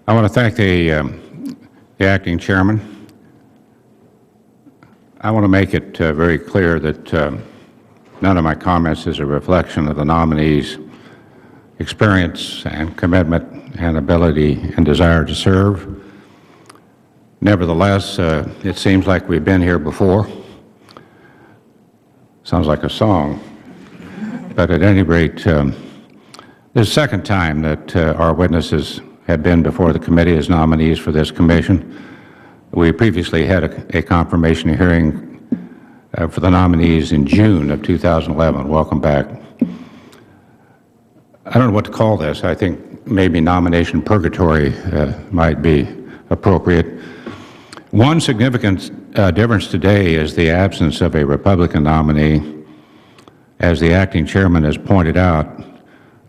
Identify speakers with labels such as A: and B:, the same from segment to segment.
A: I want to thank the acting chairman. I want to make it very clear that none of my comments is a reflection of the nominee's experience and commitment and ability and desire to serve. Nevertheless, it seems like we've been here before. Sounds like a song. But at any rate, this is the second time that our witnesses have been before the committee as nominees for this commission. We previously had a confirmation hearing for the nominees in June of 2011. Welcome back. I don't know what to call this. I think maybe nomination purgatory might be appropriate. One significant difference today is the absence of a Republican nominee. As the acting chairman has pointed out,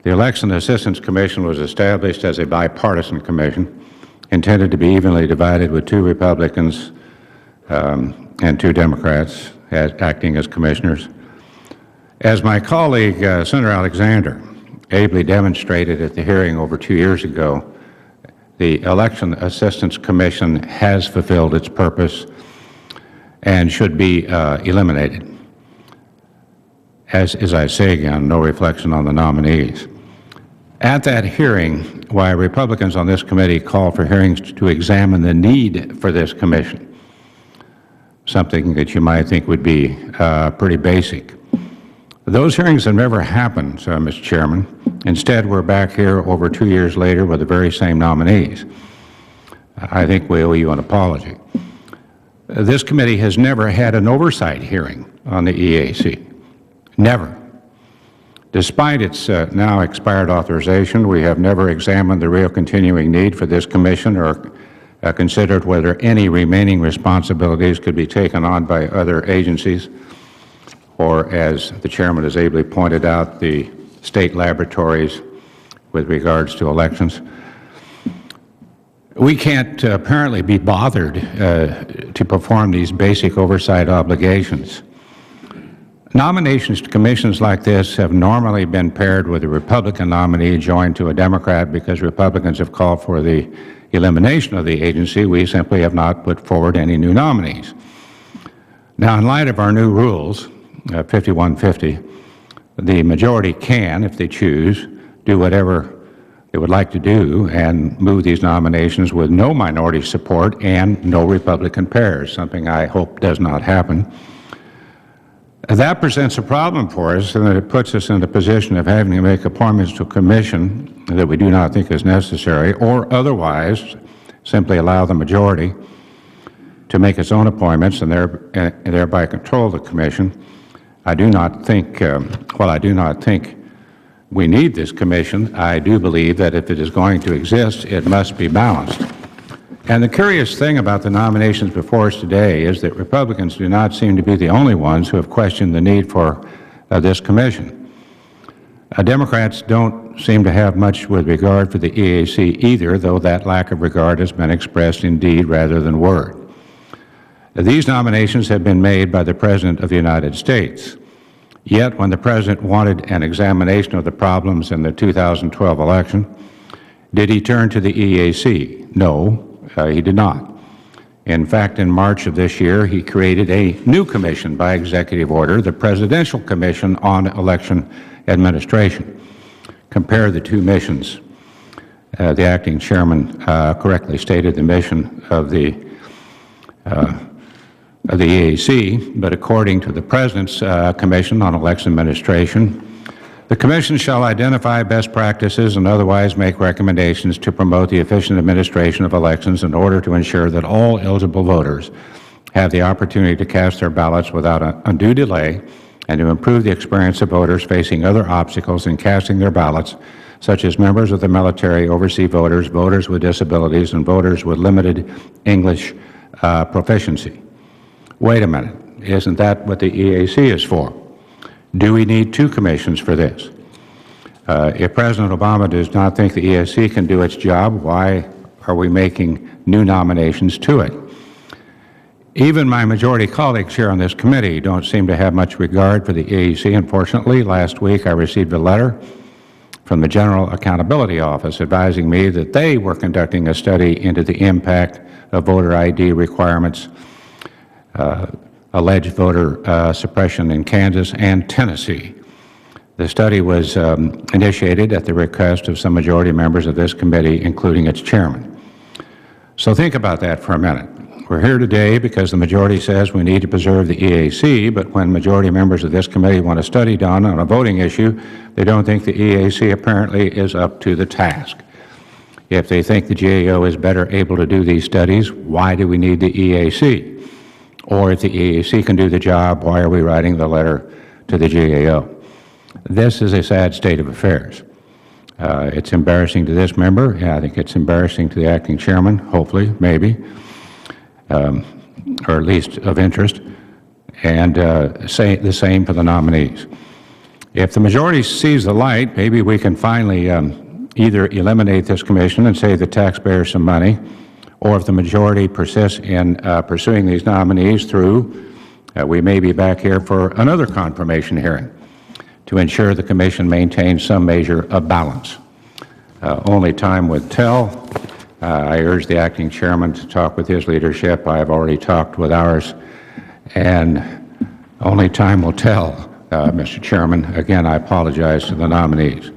A: the Election Assistance Commission was established as a bipartisan commission intended to be evenly divided with 2 Republicans and 2 Democrats acting as commissioners. As my colleague Senator Alexander ably demonstrated at the hearing over 2 years ago, the Election Assistance Commission has fulfilled its purpose and should be eliminated. As I say again, no reflection on the nominees. At that hearing, why Republicans on this committee called for hearings to examine the need for this commission, something that you might think would be pretty basic. Those hearings have never happened, Mr. Chairman. Instead, we're back here over 2 years later with the very same nominees. I think we owe you an apology. This committee has never had an oversight hearing on the EAC. Never. Despite its now expired authorization, we have never examined the real continuing need for this commission or considered whether any remaining responsibilities could be taken on by other agencies, or, as the chairman has ably pointed out, the state laboratories with regards to elections. We can't apparently be bothered to perform these basic oversight obligations. Nominations to commissions like this have normally been paired with a Republican nominee joined to a Democrat because Republicans have called for the elimination of the agency. We simply have not put forward any new nominees. Now, in light of our new rules, 5150, the majority can, if they choose, do whatever they would like to do and move these nominations with no minority support and no Republican pairs, something I hope does not happen. That presents a problem for us, and that it puts us in the position of having to make appointments to a commission that we do not think is necessary, or otherwise simply allow the majority to make its own appointments and thereby control the commission. I do not think, while I do not think we need this commission, I do believe that if it is going to exist, it must be balanced. And the curious thing about the nominations before us today is that Republicans do not seem to be the only ones who have questioned the need for this commission. Democrats don't seem to have much with regard for the EAC either, though that lack of regard has been expressed in deed rather than word. These nominations have been made by the President of the United States. Yet, when the President wanted an examination of the problems in the 2012 election, did he turn to the EAC? No. He did not. In fact, in March of this year, he created a new commission by executive order, the Presidential Commission on Election Administration. Compare the 2 missions. The acting chairman correctly stated the mission of the EAC, but according to the President's Commission on Election Administration, the Commission shall identify best practices and otherwise make recommendations to promote the efficient administration of elections in order to ensure that all eligible voters have the opportunity to cast their ballots without undue delay, and to improve the experience of voters facing other obstacles in casting their ballots, such as members of the military, overseas voters, voters with disabilities, and voters with limited English proficiency. Wait a minute. Isn't that what the EAC is for? Do we need 2 commissions for this? If President Obama does not think the EAC can do its job, why are we making new nominations to it? Even my majority colleagues here on this committee don't seem to have much regard for the EAC. Unfortunately, last week I received a letter from the General Accountability Office advising me that they were conducting a study into the impact of voter ID requirements, alleged voter suppression in Kansas and Tennessee. The study was initiated at the request of some majority members of this committee, including its chairman. So think about that for a minute. We're here today because the majority says we need to preserve the EAC, but when majority members of this committee want a study done on a voting issue, they don't think the EAC apparently is up to the task. If they think the GAO is better able to do these studies, why do we need the EAC? Or if the EAC can do the job, why are we writing the letter to the GAO? This is a sad state of affairs. It's embarrassing to this member. Yeah, I think it's embarrassing to the acting chairman, hopefully, maybe. Or at least of interest, and say the same for the nominees. If the majority sees the light, maybe we can finally either eliminate this commission and save the taxpayers some money, or if the majority persists in pursuing these nominees through, we may be back here for another confirmation hearing to ensure the commission maintains some measure of balance. Only time would tell. I urge the acting chairman to talk with his leadership. I have already talked with ours, and only time will tell, Mr. Chairman. Again, I apologize to the nominees.